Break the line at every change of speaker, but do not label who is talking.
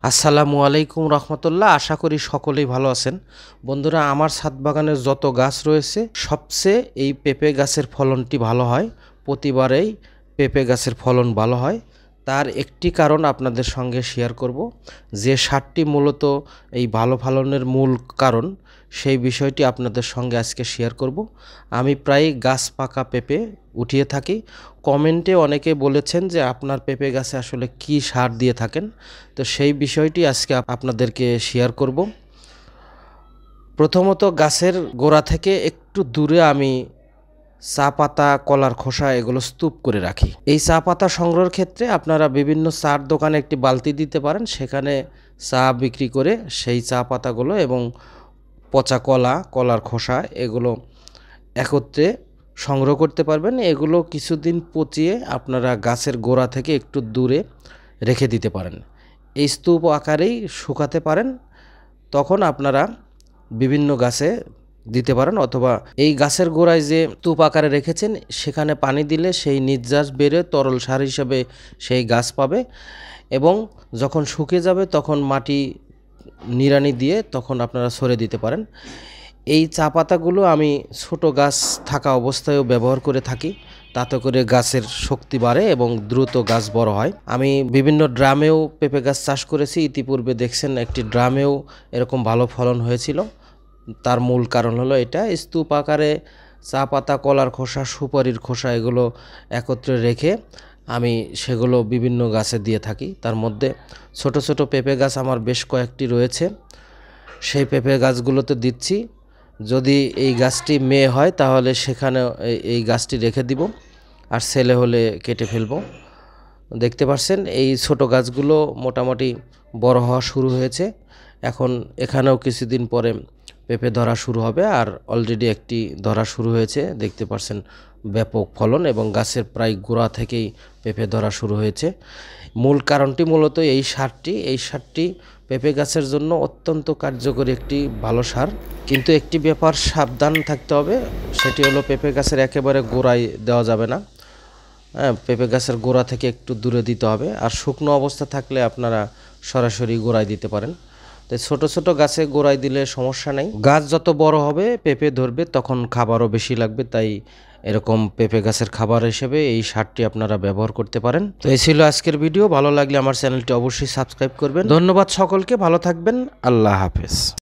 আসসালামু আলাইকুম রহমতুল্লাহ। আশা করি সকলেই ভালো আছেন। বন্ধুরা, আমার ছাদ বাগানের যত গাছ রয়েছে সবচেয়ে এই পেঁপে গাছের ফলনটি ভালো হয়। প্রতিবারেই পেঁপে গাছের ফলন ভালো হয়। তার একটি কারণ আপনাদের সঙ্গে শেয়ার করব, যে সারটি মূলত এই ভালো ফলনের মূল কারণ, সেই বিষয়টি আপনাদের সঙ্গে আজকে শেয়ার করব। আমি প্রায় গাছ পাকা পেঁপে উঠিয়ে থাকি। কমেন্টে অনেকে বলেছেন যে আপনার পেঁপে গাছে আসলে কি সার দিয়ে থাকেন, তো সেই বিষয়টি আজকে আপনাদেরকে শেয়ার করব। প্রথমত, গাছের গোড়া থেকে একটু দূরে আমি চা পাতা, কলার খোসা এগুলো স্তূপ করে রাখি। এই চা পাতা সংগ্রহের ক্ষেত্রে আপনারা বিভিন্ন চার দোকানে একটি বালতি দিতে পারেন, সেখানে চা বিক্রি করে সেই চা পাতাগুলো এবং পচা কলা, কলার খোসা এগুলো একত্রে সংগ্রহ করতে পারবেন। এগুলো কিছুদিন পচিয়ে আপনারা গাছের গোড়া থেকে একটু দূরে রেখে দিতে পারেন। এই স্তূপ আকারেই শুকাতে পারেন, তখন আপনারা বিভিন্ন গাছে দিতে পারেন, অথবা এই গাছের গোড়ায় যে স্তূপ আকারে রেখেছেন সেখানে পানি দিলে সেই নির্যাস বেড়ে তরল সার হিসাবে সেই গাছ পাবে, এবং যখন শুকিয়ে যাবে তখন মাটি নিড়ানি দিয়ে তখন আপনারা সরে দিতে পারেন। এই চা পাতাগুলো আমি ছোট গাছ থাকা অবস্থায়ও ব্যবহার করে থাকি, তাতে করে গাছের শক্তি বাড়ে এবং দ্রুত গাছ বড় হয়। আমি বিভিন্ন ড্রামেও পেঁপে গাছ চাষ করেছি, ইতিপূর্বে দেখছেন একটি ড্রামেও এরকম ভালো ফলন হয়েছিল। তার মূল কারণ হলো এটা, স্তূপ আকারে চা পাতা, কলার খোসা, সুপারির খোসা এগুলো একত্রে রেখে আমি সেগুলো বিভিন্ন গাছে দিয়ে থাকি। তার মধ্যে ছোট ছোট পেঁপে গাছ আমার বেশ কয়েকটি রয়েছে, সেই পেঁপে গাছগুলোতে দিচ্ছি। যদি এই গাছটি মেয়ে হয় তাহলে সেখানে এই গাছটি রেখে দিব, আর ছেলে হলে কেটে ফেলবো। দেখতে পাচ্ছেন এই ছোট গাছগুলো মোটামুটি বড় হওয়া শুরু হয়েছে। এখন এখানেও কিছুদিন পরে পেঁপে ধরা শুরু হবে, আর অলরেডি একটি ধরা শুরু হয়েছে। দেখতে পাচ্ছেন ব্যাপক ফলন, এবং গাছের প্রায় গোড়া থেকেই পেঁপে ধরা শুরু হয়েছে। মূল কারণটি মূলত এই সারটি পেঁপে গাছের জন্য অত্যন্ত কার্যকরী একটি ভালো সার। কিন্তু একটি ব্যাপার সাবধান থাকতে হবে, সেটি হলো পেঁপে গাছের একেবারে গোড়ায় দেওয়া যাবে না। হ্যাঁ, পেঁপে গাছের গোড়া থেকে একটু দূরে দিতে হবে, আর শুকনো অবস্থা থাকলে আপনারা সরাসরি গোড়ায় দিতে পারেন। তো ছোট ছোট গাছে গোড়ায় দিলে সমস্যা নেই। গাছ যত বড় হবে পেঁপে ধরবে, তখন খাবারও বেশি লাগবে, তাই এরকম পেঁপে গাছের খাবার হিসেবে এই সারটি আপনারা ব্যবহার করতে পারেন। তো এই ছিল আজকের ভিডিও। ভালো লাগলে আমার চ্যানেলটি অবশ্যই সাবস্ক্রাইব করবেন। ধন্যবাদ সকলকে, ভালো থাকবেন। আল্লাহ হাফেজ।